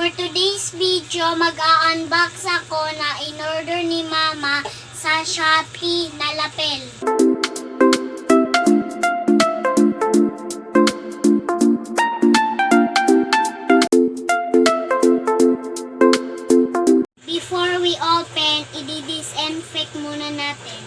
For today's video, mag-a-unbox ako na in-order ni Mama sa Shopee na lapel. Before we open, i-disinfect muna natin.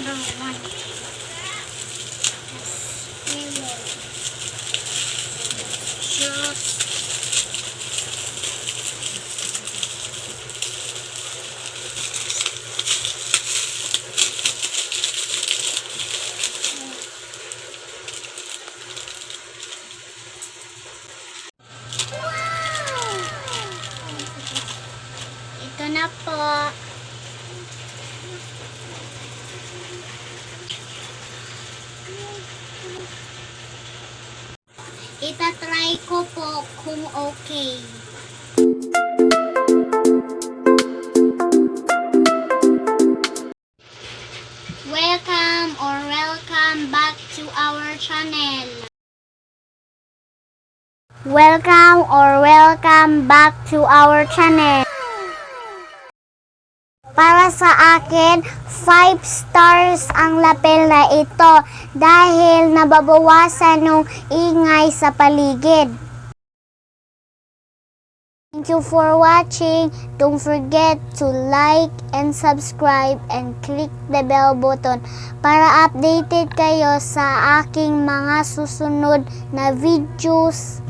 Number one. Ito na po. Itatry ko po kung okay. Welcome back to our channel. Welcome back to our channel. Para sa akin, 5 stars ang lapel na ito dahil nababawasan ng ingay sa paligid. Thank you for watching. Don't forget to like and subscribe and click the bell button para updated kayo sa aking mga susunod na videos.